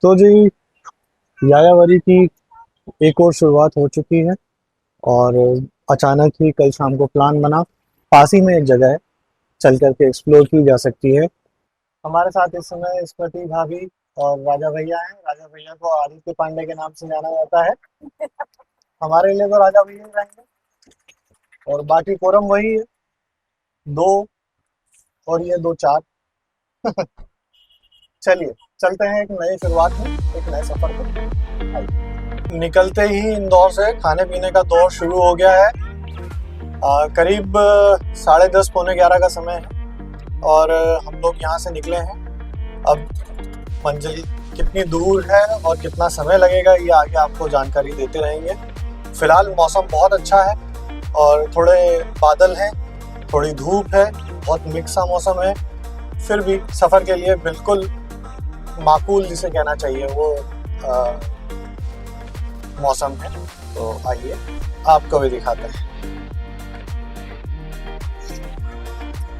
तो जी, यायावरी की एक और शुरुआत हो चुकी है। और अचानक ही कल शाम को प्लान बना, पास ही में एक जगह है, चल करके एक्सप्लोर की जा सकती है। हमारे साथ इस समय स्मृति भाभी और राजा भैया हैं। राजा भैया को आदित्य पांडे के नाम से जाना जाता है। हमारे लिए तो राजा भैया ही रहेंगे। और बाकी कोरम वही है, दो। और ये दो चार। चलिए, चलते हैं एक नई शुरुआत में, एक नए सफर पे। आइए। निकलते ही इंदौर से खाने पीने का दौर शुरू हो गया है। करीब 10:30 पौने 11 का समय है। और हम लोग यहाँ से निकले हैं। अब मंजिल कितनी दूर है और कितना समय लगेगा, ये आगे आपको जानकारी देते रहेंगे। फिलहाल मौसम बहुत अच्छा है और थोड़े बादल हैं, थोड़ी धूप है, बहुत मिक्स सा मौसम है। फिर भी सफ़र के लिए बिल्कुल माकूल जिसे कहना चाहिए वो मौसम है। तो आइए आपको भी दिखाते हैं।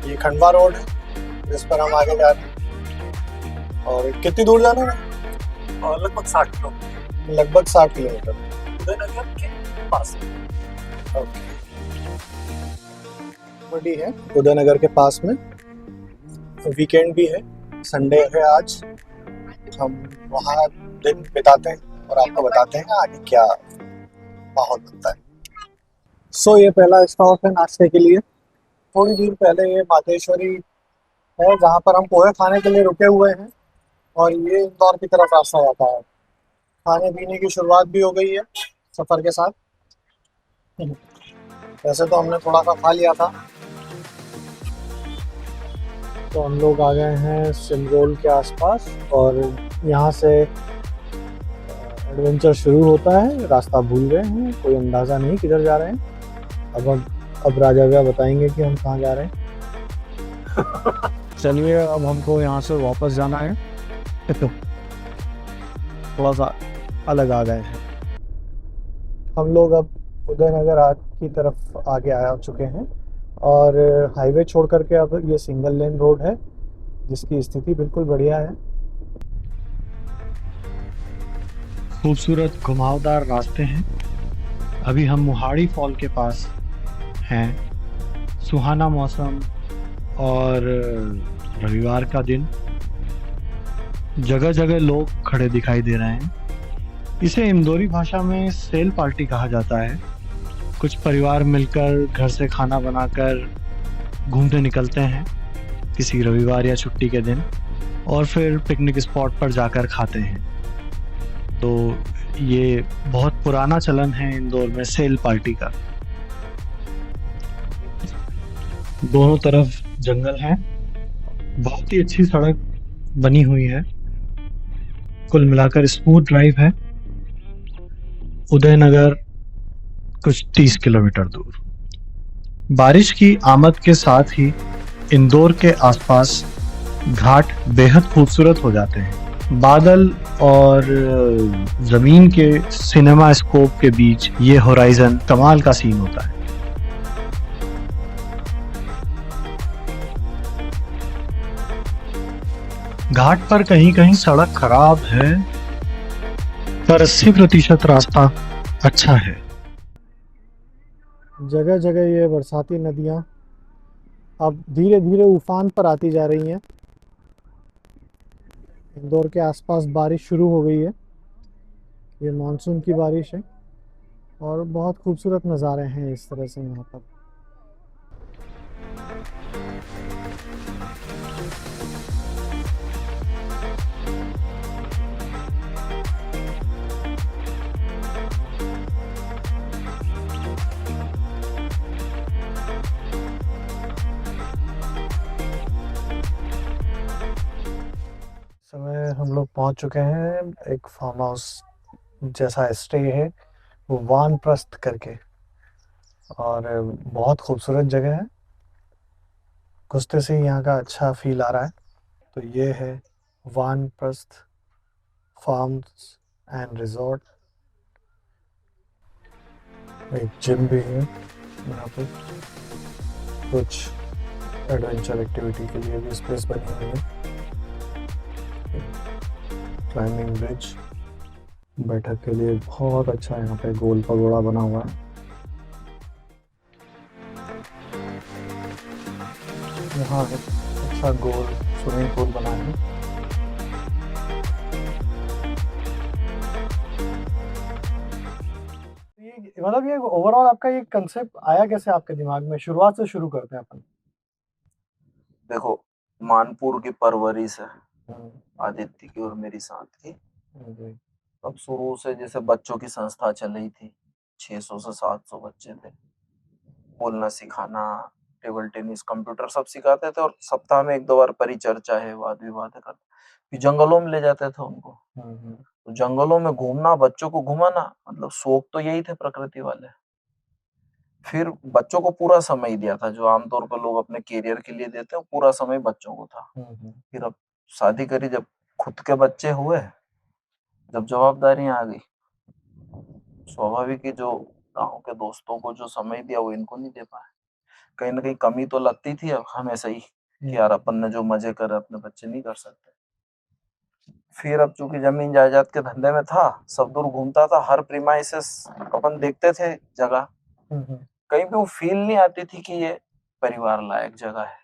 ये खंडवा रोड है जिस पर हम आगे जा रहे हैं। और कितनी दूर जाना है? लगभग 60 किलोमीटर। लगभग 60 किलोमीटर उदयनगर के पास। ओके, बड़ी है उदयनगर के पास में। वीकेंड भी है, संडे है आज। हम वहाँ दिन बिताते हैं और आपको बताते हैं आगे क्या माहौल बनता है। सो ये पहला स्टॉप है नाश्ते के लिए। थोड़ी दूर पहले ये मातेश्वरी है जहाँ पर हम पोहे खाने के लिए रुके हुए हैं। और ये इंदौर की तरफ रास्ता जाता है। खाने पीने की शुरुआत भी हो गई है सफर के साथ। वैसे तो हमने थोड़ा सा खा लिया था। तो हम लोग आ गए हैं सिमरोल के आसपास और यहाँ से एडवेंचर शुरू होता है। रास्ता भूल गए हैं, कोई अंदाज़ा नहीं किधर जा रहे हैं। अब राजा भैया बताएंगे कि हम कहाँ जा रहे हैं। चलिए, अब हमको यहाँ से वापस जाना है। तो थोड़ा सा अलग आ गए हैं हम लोग। अब उदयनगर की तरफ आगे आ चुके हैं और हाईवे छोड़ करके अब ये सिंगल लेन रोड है जिसकी स्थिति बिल्कुल बढ़िया है। खूबसूरत घुमावदार रास्ते हैं। अभी हम मुहाड़ी फॉल के पास हैं। सुहाना मौसम और रविवार का दिन। जगह जगह लोग खड़े दिखाई दे रहे हैं। इसे इंदौरी भाषा में सेल पार्टी कहा जाता है। कुछ परिवार मिलकर घर से खाना बनाकर घूमने निकलते हैं किसी रविवार या छुट्टी के दिन, और फिर पिकनिक स्पॉट पर जाकर खाते हैं। तो ये बहुत पुराना चलन है इंदौर में सेल पार्टी का। दोनों तरफ जंगल है, बहुत ही अच्छी सड़क बनी हुई है। कुल मिलाकर स्मूथ ड्राइव है। उदयनगर कुछ 30 किलोमीटर दूर। बारिश की आमद के साथ ही इंदौर के आसपास घाट बेहद खूबसूरत हो जाते हैं। बादल और जमीन के सिनेमा स्कोप के बीच ये होराइजन कमाल का सीन होता है। घाट पर कहीं कहीं सड़क खराब है, पर 80% रास्ता अच्छा है। जगह जगह ये बरसाती नदियाँ अब धीरे धीरे उफान पर आती जा रही हैं। इंदौर के आसपास बारिश शुरू हो गई है। ये मानसून की बारिश है और बहुत खूबसूरत नज़ारे हैं इस तरह से यहाँ पर। समय हम लोग पहुंच चुके हैं एक फार्म हाउस जैसा स्टे है, वो वानप्रस्थ करके। और बहुत खूबसूरत जगह है। घुसते से ही यहाँ का अच्छा फील आ रहा है। तो ये है वानप्रस्थ फार्म्स एंड रिजॉर्ट। एक जिम भी है यहाँ पे। कुछ एडवेंचर एक्टिविटी के लिए भी स्पेस बनी हुई है। क्लाइंबिंग ब्रिज बैठक के लिए बहुत अच्छा यहाँ पे गोल पगोड़ा बना हुआ है। यहाँ एक अच्छा गोल स्विमिंग पूल बना है। ये मतलब ये ओवरऑल आपका ये कंसेप्ट आया कैसे आपके दिमाग में? शुरुआत से शुरू करते हैं अपन। देखो, मानपुर की परवरिश है हम्म, आदित्य की और मेरी साथ की। जी, अब शुरू से जैसे बच्चों की संस्था चल रही थी, 600 से 700 बच्चे थे। बोलना सिखाना, टेबल टेनिस, कंप्यूटर सब सिखाते थे और सप्ताह में 1-2 बार परिचर्चा है, वाद विवाद करते। फिर जंगलों में ले जाते थे उनको। हम्म, तो जंगलों में घूमना, बच्चों को घुमाना, मतलब शौक तो यही थे प्रकृति वाले। फिर बच्चों को पूरा समय दिया था, जो आमतौर पर लोग अपने करियर के लिए देते हैं, पूरा समय बच्चों को था। फिर अब शादी करी, जब खुद के बच्चे हुए, जब जवाबदारियां आ गई, स्वाभाविक ही जो गांव के दोस्तों को जो समय दिया वो इनको नहीं दे पाए। कहीं ना कहीं कमी तो लगती थी अब हमेशा ही कि यार अपन ने जो मजे करे अपने बच्चे नहीं कर सकते। फिर अब चूंकि जमीन जायदाद के धंधे में था, सब दूर घूमता था, हर प्रीमाइसेस अपन देखते थे जगह, कहीं भी वो फील नहीं आती थी कि ये परिवार लायक जगह है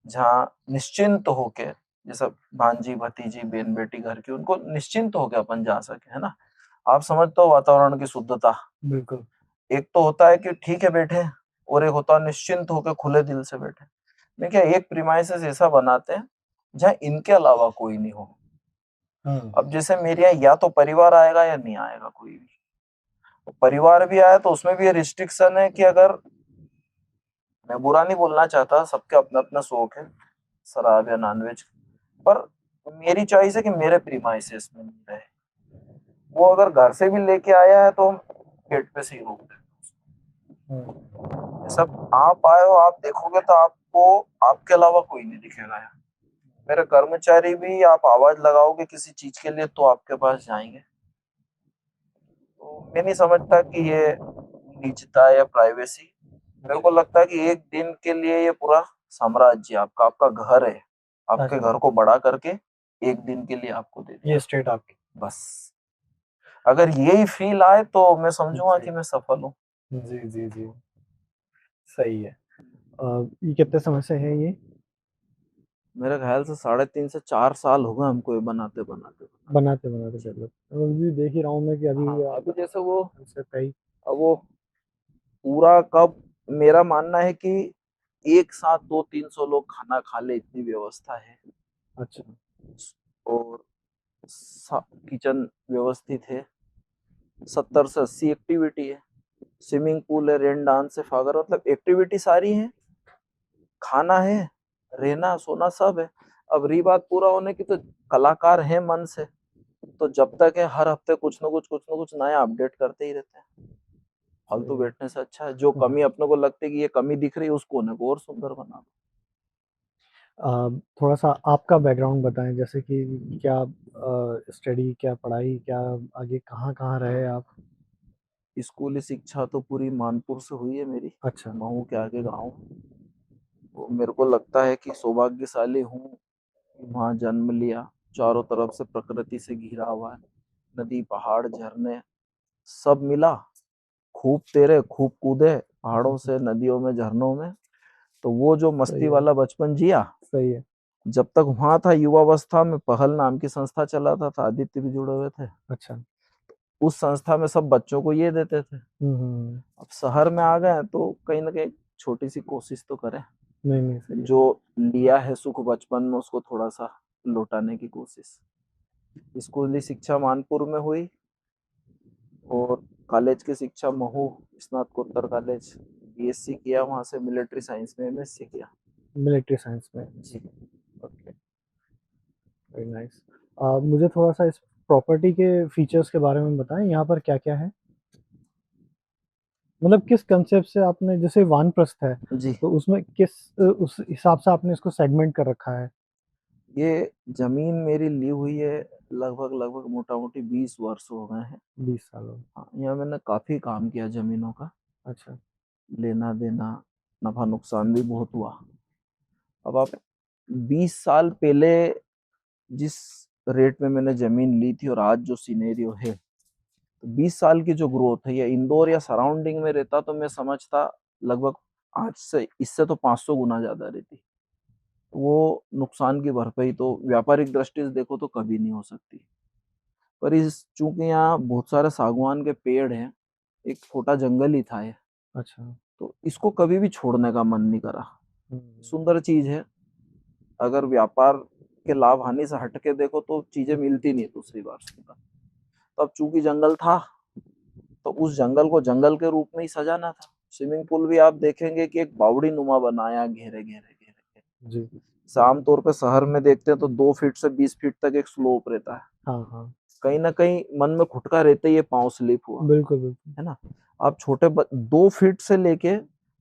जहाँ निश्चिंत होके, जैसे भांजी भतीजी बहन बेटी घर की, उनको निश्चिंत होके अपन जा सके, है ना। आप समझते हो वातावरण की शुद्धता। बिल्कुल। एक तो होता है कि ठीक है बैठे, और एक होता है निश्चिंत होके खुले दिल से बैठे। मैं क्या एक प्रीमाइसेस ऐसा बनाते हैं जहाँ इनके अलावा कोई नहीं हो। अब जैसे मेरे यहाँ या तो परिवार आएगा या नहीं आएगा कोई भी। तो परिवार भी आया तो उसमें भी ये रिस्ट्रिक्शन है कि अगर, मैं बुरा नहीं बोलना चाहता, सबके अपना अपना शौक है, शराब या नॉनवेज, पर मेरी चॉइस है कि मेरे प्रीमाइसेस में नहीं रहे। वो अगर घर से भी लेके आया है तो हम गेट पे से ही रोक देते हैं। सब आप आए हो, आप देखोगे तो आपको आपके अलावा कोई नहीं दिखेगा यार। मेरे कर्मचारी भी, आप आवाज लगाओगे किसी चीज के लिए तो आपके पास जाएंगे। तो मैं नहीं समझता कि ये निजता या प्राइवेसी। मेरे को लगता है कि एक दिन के लिए ये पूरा साम्राज्य आपका, आपका घर है, आपके घर को बड़ा करके एक दिन के लिए आपको दे दिया, ये स्टेट आपकी। बस। अगर यही फील आए तो मैं समझूंगा कि मैं सफल हूँ। जी जी जी, सही है। ये कितने समय से है ये? मेरे ख्याल से 3.5 से 4 साल हो गए हमको ये बनाते बनाते। बनाते चलो, अभी देख ही रहा हूँ मैं कि अभी हाँ, अभी जैसे वो से कई। अब वो पूरा कब, मेरा मानना है कि एक साथ 200-300 लोग खाना खा ले इतनी व्यवस्था है। अच्छा। और किचन व्यवस्थित है, 70 से 80 एक्टिविटी है, स्विमिंग पूल है, रेन डांस है, फागर, मतलब एक्टिविटी सारी है, खाना है, रहना सोना सब है। अब रही बात पूरा होने की, तो कलाकार है मन से, तो जब तक है हर हफ्ते कुछ ना कुछ नया अपडेट करते ही रहते हैं। फालतू बैठने से अच्छा है जो कमी अपने को लगती है कि ये कमी दिख रही है, उसको कोने को और सुंदर बना दो। थोड़ा सा आपका बैकग्राउंड बताएं, जैसे कि क्या स्टडी, क्या पढ़ाई, क्या आगे कहाँ कहाँ रहे आप? स्कूली शिक्षा तो पूरी मानपुर से हुई है मेरी, अच्छा। महू के आगे गाँव। तो मेरे को लगता है कि सौभाग्यशाली हूँ, वहाँ जन्म लिया। चारों तरफ से प्रकृति से घिरा हुआ है, नदी पहाड़ झरने सब मिला। खूब तैरे खूब कूदे पहाड़ों से, नदियों में, झरनों में। तो वो जो मस्ती वाला बचपन जिया। सही है। जब तक वहां था युवावस्था में, पहल नाम की संस्था चलाता था, आदित्य भी जुड़े हुए थे। अच्छा। उस संस्था में सब बच्चों को ये देते थे। अब शहर में आ गए तो कहीं ना कहीं छोटी सी कोशिश तो करें। नहीं नहीं, सही है। जो लिया है सुख बचपन में उसको थोड़ा सा लौटाने की कोशिश। स्कूली शिक्षा मानपुर में हुई और कॉलेज की शिक्षा महू स्नातकोत्तर कॉलेज, बीएससी किया, वहां से मिलिट्री साइंस में एमएससी किया। मिलिट्री साइंस में। जी। Okay, very nice. मुझे थोड़ा सा इस प्रॉपर्टी के फीचर्स के बारे में बताएं, यहाँ पर क्या क्या है? मतलब किस कंसेप्ट से आपने, जैसे वानप्रस्थ है जी, तो उसमें किस उस हिसाब से आपने इसको सेगमेंट कर रखा है? ये जमीन मेरी ली हुई है लगभग मोटा मोटी 20 वर्ष हो गए हैं। 20 सालों। हाँ, यहाँ मैंने काफी काम किया जमीनों का, अच्छा। लेना देना, नफा नुकसान भी बहुत हुआ। अब आप 20 साल पहले जिस रेट में मैंने जमीन ली थी और आज जो सिनेरियो है, तो 20 साल की जो ग्रोथ है, या इंदौर या सराउंडिंग में रहता तो मैं समझता लगभग आज से इससे तो 500 गुना ज्यादा रहती। वो नुकसान की भरपाई तो व्यापारिक दृष्टि से देखो तो कभी नहीं हो सकती। पर इस चूंकि यहाँ बहुत सारे सागवान के पेड़ हैं, एक छोटा जंगल ही था ये, अच्छा। तो इसको कभी भी छोड़ने का मन नहीं करा। सुंदर चीज है। अगर व्यापार के लाभ हानि से हटके देखो तो चीजें मिलती नहीं दूसरी बार सुंदर। तो अब चूंकि जंगल था, तो उस जंगल को जंगल के रूप में ही सजाना था। स्विमिंग पूल भी आप देखेंगे कि एक बावड़ी नुमा बनाया, घेरे घेरे घेरे के। जी। आम तौर पे शहर में देखते हैं तो 2 फीट से 20 फीट तक एक स्लोप रहता है। हाँ हाँ, कहीं ना कहीं मन में खुटका रहता है, ये पाँव स्लिप हुआ, बिल्कुल बिल्कुल। है ना। आप 2 फीट से लेके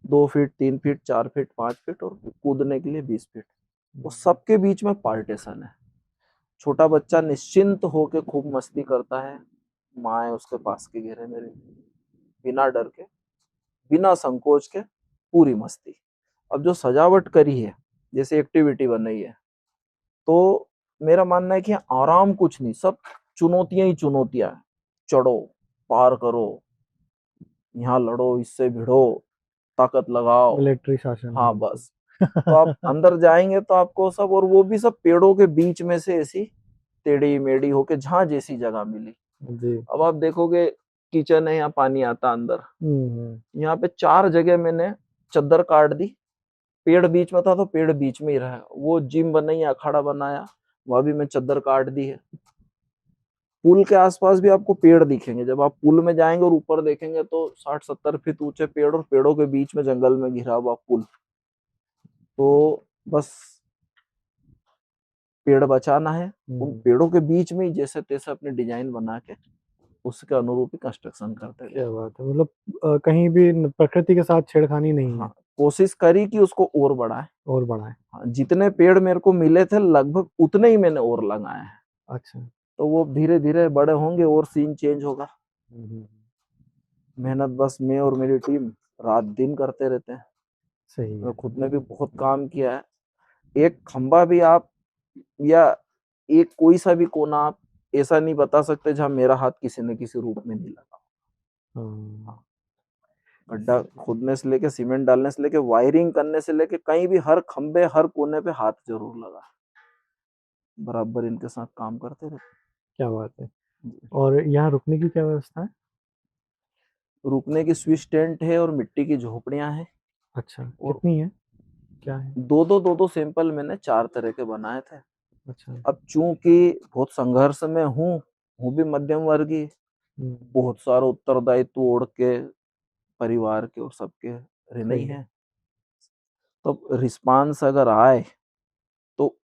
2 फीट, 3 फीट, 4 फीट, 5 फीट और कूदने के लिए 20 फीट, वो सबके बीच में पार्टीशन है। छोटा बच्चा निश्चिंत होके खूब मस्ती करता है, माँ उसके पास के घेरे में रहती, बिना डर के, बिना संकोच के, पूरी मस्ती। अब जो सजावट करी है, जैसे एक्टिविटी बनाई है, तो मेरा मानना है कि आराम कुछ नहीं, सब चुनौतियां ही चुनौतियां हैं। चढ़ो, पार करो, यहाँ लड़ो, इससे भिड़ो, ताकत लगाओ। मिलिट्री शासन है हाँ बिल्कुल। बस। तो आप अंदर जाएंगे तो आपको सब, और वो भी सब पेड़ों के बीच में से ऐसी टेढ़ी मेढ़ी होके जहां जैसी जगह मिली। जी। अब आप देखोगे किचन है, यहाँ पानी आता अंदर। यहाँ पे 4 जगह मैंने चद्दर काट दी, पेड़ बीच में था तो पेड़ बीच में ही रहा। वो जिम बनाई, अखाड़ा बनाया, वहां भी मैं चद्दर काट दी है। पुल के आसपास भी आपको पेड़ दिखेंगे, जब आप पुल में जाएंगे और ऊपर देखेंगे तो 60-70 फीट ऊंचे पेड़, और पेड़ों के बीच में जंगल में घिरा हुआ पुल। तो बस पेड़ बचाना है, उन पेड़ों के बीच में ही जैसे तैसे अपनी डिजाइन बना के उसके अनुरूप ही कंस्ट्रक्शन करते गए। क्या बात है, मतलब कहीं भी प्रकृति के साथ छेड़खानी नहीं है। हाँ, कोशिश करी कि उसको और बढ़ाए। और बढ़ाए। हाँ, जितने पेड़ मेरे को मिले थे लगभग उतने ही मैंने और लगाए हैं। अच्छा। तो वो धीरे धीरे बड़े होंगे और सीन चेंज होगा। मेहनत बस मैं और मेरी टीम रात दिन करते रहते हैं। सही मैं है। खुद ने भी बहुत काम किया है। एक खंबा भी आप, या एक कोई सा भी कोना आप ऐसा नहीं बता सकते जहां मेरा हाथ किसी न किसी रूप में नहीं लगा। हाँ। गड्ढा खोदने से लेके, सीमेंट डालने से लेके, वायरिंग करने से लेके, कहीं भी हर खंबे हर कोने पे हाथ जरूर लगा। बराबर इनके साथ काम करते रहते। क्या बात है। और यहाँ रुकने की क्या व्यवस्था है? रुकने की स्विच टेंट है और मिट्टी की झोपड़ियां हैं। अच्छा, और कितनी है? क्या है? दो सैंपल मैंने 4 तरह के बनाए थे। अच्छा। अब चूंकि बहुत संघर्ष में हूँ भी मध्यम वर्गीय, बहुत सारा उत्तरदायित्व ओढ़ के परिवार के और सबके रहना ही है। तो रिस्पांस अगर आए तो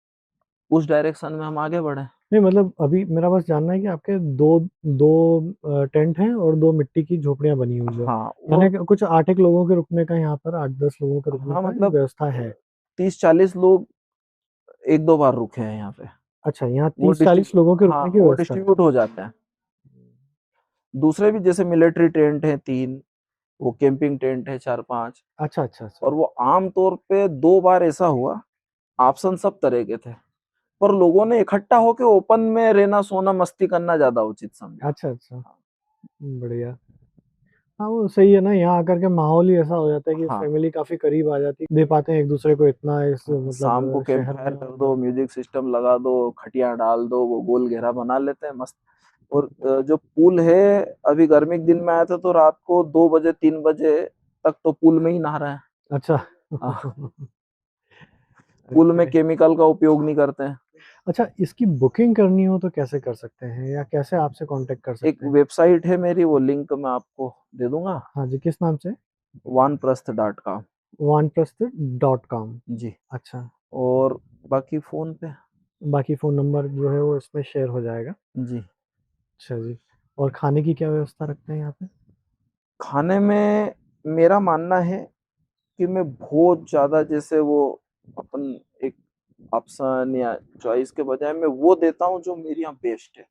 उस डायरेक्शन में हम आगे बढ़े। नहीं, मतलब अभी मेरा बस जानना है कि आपके दो दो टेंट हैं और 2 मिट्टी की झोपड़ियां बनी हुई है। हाँ, यानी कि कुछ 8 एक लोगों के रुकने का, यहाँ पर 8-10 लोगों के रुकने हाँ का मतलब व्यवस्था है। 30-40 लोग 1-2 बार रुके हैं यहाँ पे। अच्छा, यहाँ वो 30-40 लोगों के हाँ, रुकने की वो व्यवस्था है। डिस्ट्रीब्यूट हो जाते हैं। दूसरे भी जैसे मिलिट्री टेंट है 3, वो कैंपिंग टेंट है 4-5। अच्छा अच्छा अच्छा। और वो आम तौर पे 2 बार ऐसा हुआ, ऑप्शन सब तरह के थे, पर लोगों ने इकट्ठा होके ओपन में रहना, सोना, मस्ती करना ज्यादा उचित समझा। अच्छा अच्छा। बढ़िया। हाँ, वो सही है ना, यहाँ आकर के माहौल ही ऐसा हो जाता है कि हाँ, फैमिली काफी करीब आ जाती है, दे पाते हैं एक दूसरे को इतना इस शाम को मतलब कैंप शहर फायर में। कर दो, म्यूजिक सिस्टम लगा दो, खटिया डाल दो, वो गोल घेरा बना लेते हैं मस्त। और जो पूल है, अभी गर्मी के दिन में आया था तो रात को 2 बजे 3 बजे तक तो पूल में ही नहा रहे हैं। अच्छा। पूल में ओके। केमिकल का उपयोग नहीं करते हैं। अच्छा, इसकी बुकिंग करनी हो तो कैसे कर सकते हैं, या कैसे आपसे कांटेक्ट कर एक सकते हैं? वेबसाइट है मेरी, वो लिंक मैं आपको दे दूंगा, हाँ जी, किस नाम से? vaanprasth.com। vaanprasth.com। जी। अच्छा। और बाकी फोन पे। बाकी फ़ोन नंबर जो है वो इसमें शेयर हो जाएगा। जी। अच्छा जी। और खाने की क्या व्यवस्था रखते हैं यहाँ पे? खाने में मेरा मानना है कि मैं बहुत ज्यादा, जैसे वो अपन एक ऑप्शन या चॉइस के बजाय मैं वो देता हूँ जो मेरे यहाँ बेस्ट है,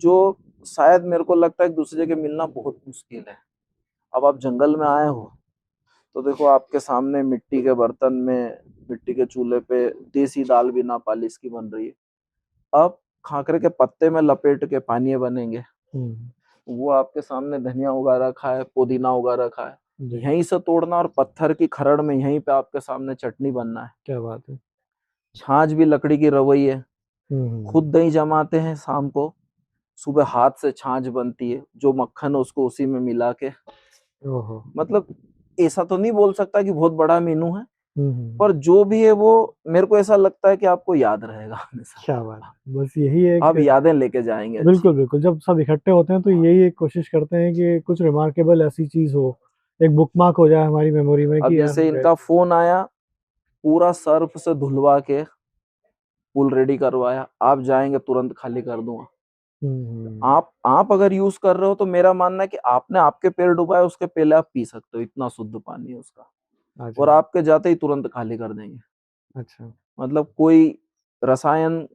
जो शायद मेरे को लगता है दूसरी जगह मिलना बहुत मुश्किल है। अब आप जंगल में आए हो तो देखो आपके सामने मिट्टी के बर्तन में, मिट्टी के चूल्हे पे देसी दाल बिना पालिश की बन रही है। अब खाकरे के पत्ते में लपेट के पानी बनेंगे। वो आपके सामने धनिया उगा रखा है, पुदीना उगा रखा है, यहीं से तोड़ना और पत्थर की खरड़ में यहीं पे आपके सामने चटनी बनना है। क्या बात है। छाछ भी लकड़ी की रवई है, खुद दही जमाते हैं शाम को, सुबह हाथ से छाछ बनती है, जो मक्खन है उसको उसी में मिला के। ओहो। मतलब ऐसा तो नहीं बोल सकता कि बहुत बड़ा मेनू है, पर जो भी है वो मेरे को ऐसा लगता है कि आपको याद रहेगा हमेशा। क्या बात है। बस यही एक आप यादें लेके जाएंगे। बिल्कुल बिल्कुल, जब सब इकट्ठे होते हैं तो यही एक कोशिश करते हैं कि कुछ रिमार्केबल ऐसी चीज हो, एक बुकमार्क हो जाए हमारी मेमोरी में अब कि यार जैसे इनका फोन आया, पूरा सर्फ से धुलवा के पुल रेडी करवाया, आप जाएंगे तुरंत खाली कर दूंगा। आप अगर यूज कर रहे हो तो मेरा मानना है कि आपने आपके पैर डुबाए, उसके पहले आप पी सकते हो, इतना शुद्ध पानी है उसका। अच्छा। और आपके जाते ही तुरंत खाली कर देंगे। अच्छा। मतलब कोई रसायन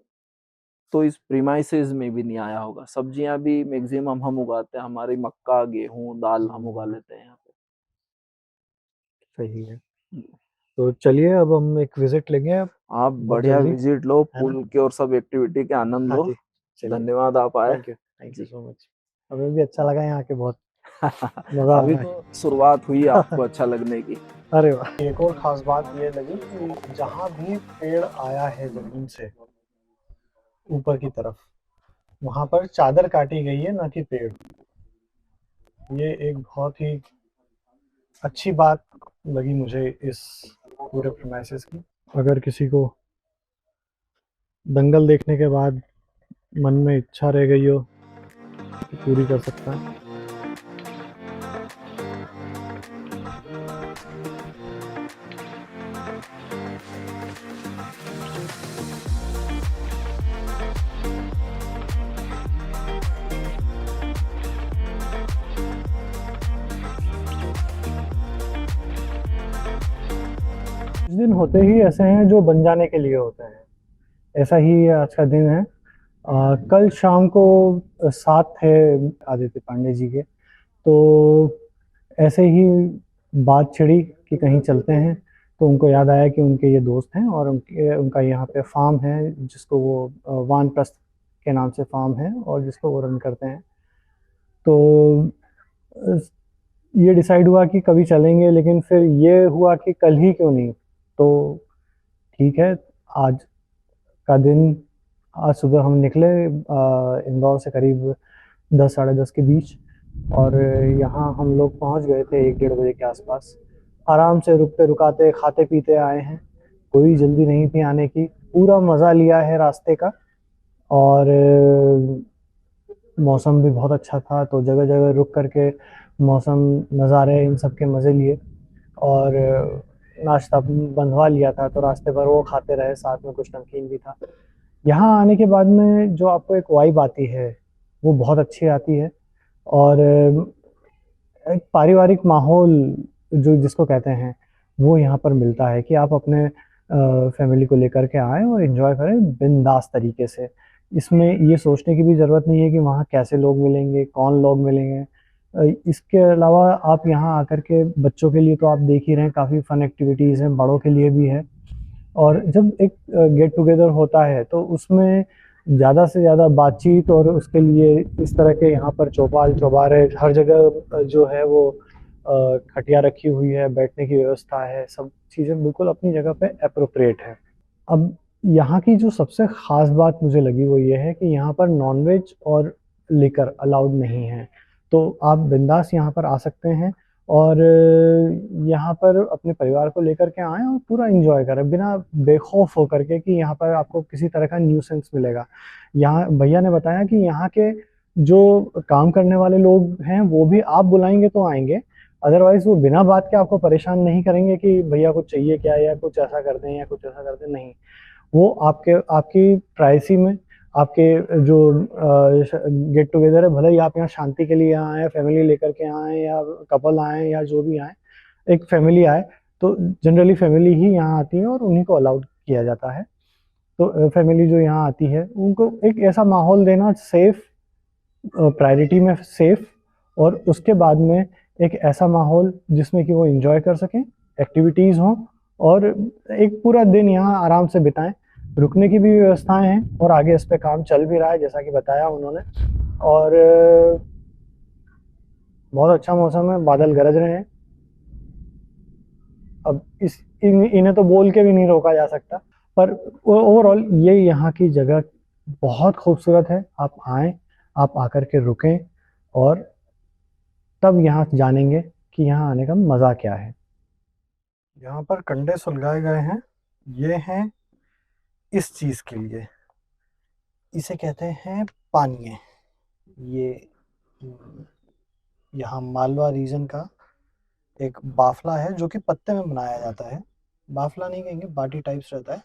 तो इस प्रीमाइसेस में भी नहीं आया होगा। सब्जियां भी मैक्सिमम हम उगाते हैं, हमारी मक्का, गेहूं, दाल हम उगा लेते हैं यहाँ पे। सही है। तो चलिए अब हम एक विजिट लेंगे। अब आप बहुत बढ़िया जल्दी, विजिट लो, है ना? पुल के और सब एक्टिविटी के आनंद हाँ लो। जी, चलिए। धन्यवाद आप आए। Thank you so much. हमें भी अच्छा लगा यहाँ के, बहुत मजा अभी आ रहा तो शुरुआत हुई आपको अच्छा लगने की। अरे वाह। एक और खास बात ये लगी कि जहाँ भी पेड़ आया है जमीन से ऊपर की तरफ, वहां पर चादर काटी गई है, ना कि पेड़। ये एक बहुत ही अच्छी बात लगी मुझे इस पूरे प्रीमाइसेस की। अगर किसी को दंगल देखने के बाद मन में इच्छा रह गई हो तो पूरी कर सकता है। कुछ दिन होते ही ऐसे हैं जो बन जाने के लिए होते हैं। ऐसा ही आज का दिन है। कल शाम को साथ थे आदित्य पांडे जी के, तो ऐसे ही बात छिड़ी कि कहीं चलते हैं। तो उनको याद आया कि उनके ये दोस्त हैं और उनका यहाँ पे फार्म है जिसको वो वानप्रस्थ के नाम से फार्म है और जिसको वो रन करते हैं। तो ये डिसाइड हुआ कि कभी चलेंगे, लेकिन फिर ये हुआ कि कल ही क्यों नहीं। तो ठीक है, आज का दिन, आज सुबह हम निकले इंदौर से करीब 10 साढ़े 10 के बीच, और यहाँ हम लोग पहुँच गए थे 1 डेढ़ बजे के आसपास। आराम से रुकते रुकाते खाते पीते आए हैं, कोई जल्दी नहीं थी आने की। पूरा मज़ा लिया है रास्ते का, और मौसम भी बहुत अच्छा था, तो जगह जगह रुक करके मौसम, नज़ारे, इन सब के मज़े लिए। और नाश्ता बंधवा लिया था तो रास्ते पर वो खाते रहे, साथ में कुछ नमकीन भी था। यहाँ आने के बाद में जो आपको एक वाइब आती है वो बहुत अच्छी आती है, और एक पारिवारिक माहौल जो जिसको कहते हैं वो यहाँ पर मिलता है कि आप अपने फैमिली को लेकर के आएँ और एंजॉय करें बिंदास तरीके से। इसमें ये सोचने की भी ज़रूरत नहीं है कि वहाँ कैसे लोग मिलेंगे, कौन लोग मिलेंगे। इसके अलावा आप यहाँ आकर के, बच्चों के लिए तो आप देख ही रहे हैं काफ़ी फ़न एक्टिविटीज़ हैं, बड़ों के लिए भी है। और जब एक गेट टुगेदर होता है तो उसमें ज़्यादा से ज़्यादा बातचीत, और उसके लिए इस तरह के यहाँ पर चौपाल चौबारे हर जगह जो है वो खटिया रखी हुई है, बैठने की व्यवस्था है, सब चीज़ें बिल्कुल अपनी जगह पे एप्रोप्रिएट है। अब यहाँ की जो सबसे ख़ास बात मुझे लगी वो ये है कि यहाँ पर नॉनवेज और लिकर अलाउड नहीं है, तो आप बिंदास यहाँ पर आ सकते हैं और यहाँ पर अपने परिवार को लेकर के आएँ और पूरा एंजॉय करें, बिना बेखौफ होकर के कि यहाँ पर आपको किसी तरह का न्यूसेंस मिलेगा। यहाँ भैया ने बताया कि यहाँ के जो काम करने वाले लोग हैं वो भी आप बुलाएंगे तो आएंगे, अदरवाइज वो बिना बात के आपको परेशान नहीं करेंगे कि भैया कुछ चाहिए क्या, या कुछ ऐसा कर दें या कुछ ऐसा कर दें, नहीं। वो आपकी प्राइवेसी में, आपके जो गेट टुगेदर है, भले ही आप यहाँ शांति के लिए आए, फैमिली लेकर के आए या कपल आए या जो भी आए, एक फैमिली आए तो जनरली फैमिली ही यहाँ आती है और उन्हीं को अलाउड किया जाता है। तो फैमिली जो यहाँ आती है उनको एक ऐसा माहौल देना, सेफ, प्रायोरिटी में सेफ, और उसके बाद में एक ऐसा माहौल जिसमें कि वो एंजॉय कर सकें, एक्टिविटीज़ हों और एक पूरा दिन यहाँ आराम से बिताएं। रुकने की भी व्यवस्थाएं हैं और आगे इस पे काम चल भी रहा है जैसा कि बताया उन्होंने। और बहुत अच्छा मौसम है, बादल गरज रहे हैं। अब इन्हें तो बोल के भी नहीं रोका जा सकता, पर ओवरऑल ये यहाँ की जगह बहुत खूबसूरत है। आप आएँ, आप आकर के रुकें और तब यहाँ जानेंगे कि यहाँ आने का मज़ा क्या है। यहाँ पर कंडे सुलगाए गए हैं, ये हैं इस चीज़ के लिए, इसे कहते हैं पानिये। ये यहाँ मालवा रीजन का एक बाफला है जो कि पत्ते में बनाया जाता है। बाफला नहीं कहेंगे, बाटी टाइप्स रहता है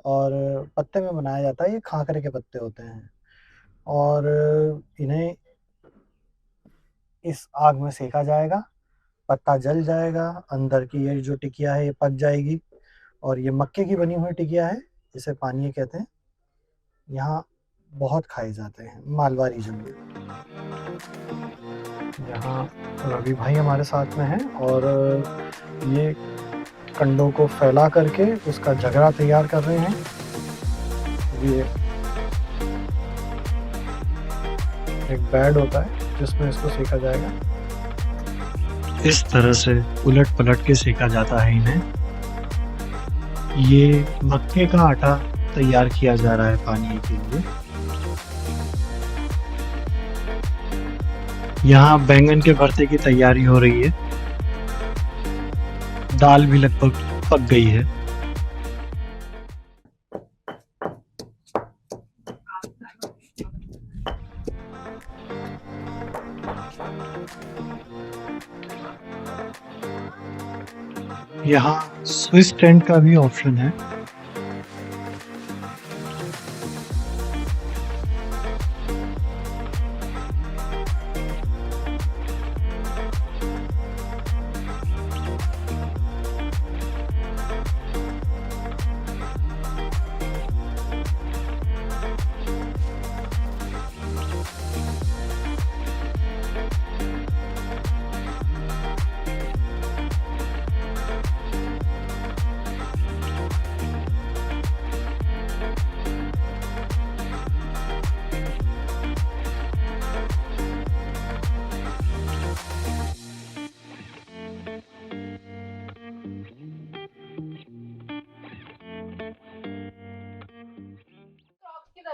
और पत्ते में बनाया जाता है। ये खाकरे के पत्ते होते हैं और इन्हें इस आग में सेका जाएगा, पत्ता जल जाएगा, अंदर की ये जो टिकिया है ये पक जाएगी और ये मक्के की बनी हुई टिकिया है, इसे पानिये कहते हैं। यहाँ बहुत खाए जाते हैं मालवा रीजन में। यहाँ रवि भाई हमारे साथ में हैं और ये कंडों को फैला करके उसका झगड़ा तैयार कर रहे हैं। ये एक बेड होता है जिसमें इसको सेका जाएगा। इस तरह से उलट पलट के सेका जाता है इन्हें। ये मक्के का आटा तैयार किया जा रहा है पानी के लिए। यहाँ बैंगन के भरते की तैयारी हो रही है। दाल भी लगभग पक गई है। यहाँ स्विच टेंट का भी ऑप्शन है।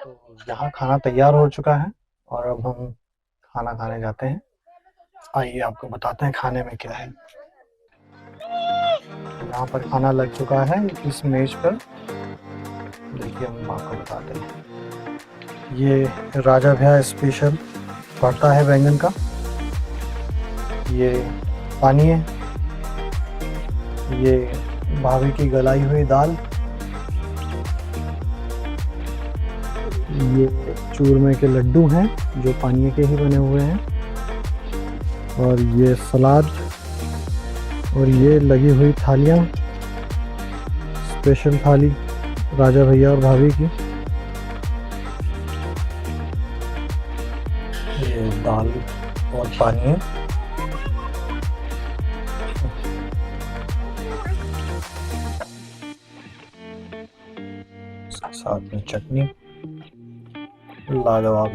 तो यहाँ खाना तैयार हो चुका है और अब हम खाना खाने जाते हैं। आइए आपको बताते हैं खाने में क्या है। यहाँ पर खाना लग चुका है इस मेज पर, देखिए हम आपको बताते हैं। ये राजा भैया स्पेशल भरता है बैंगन का, ये पानी है, ये भाभी की गलाई हुई दाल, ये चूरमे के लड्डू हैं जो पानी के ही बने हुए हैं, और ये सलाद, और ये लगी हुई थालियाँ, स्पेशल थाली राजा भैया और भाभी की। ये दाल और पानी है, इसके साथ में चटनी, लाजवाब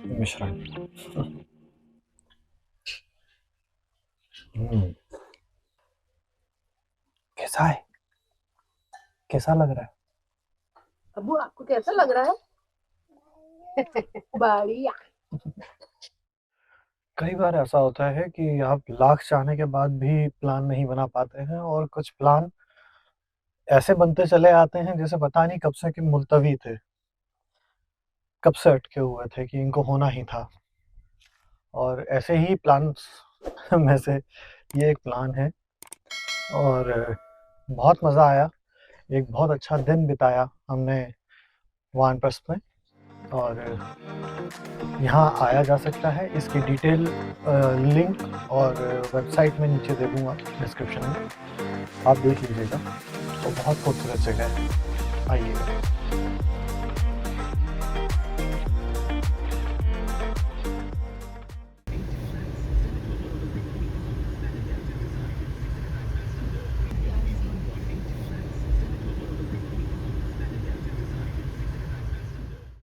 मिश्रण। कैसा है, कैसा लग रहा है अबू? आपको कैसा लग रहा है? बढ़िया। कई बार ऐसा होता है कि आप लाख चाहने के बाद भी प्लान नहीं बना पाते हैं और कुछ प्लान ऐसे बनते चले आते हैं जैसे पता नहीं कब से कि मुलतवी थे, कब से अटके हुए थे कि इनको होना ही था। और ऐसे ही प्लान्स में से ये एक प्लान है और बहुत मज़ा आया, एक बहुत अच्छा दिन बिताया हमने वानप्रस्थ में। और यहाँ आया जा सकता है, इसकी डिटेल लिंक और वेबसाइट में नीचे दे दूँगा डिस्क्रिप्शन में, आप देख लीजिएगा। तो बहुत खूबसूरत जगह है, आइएगा।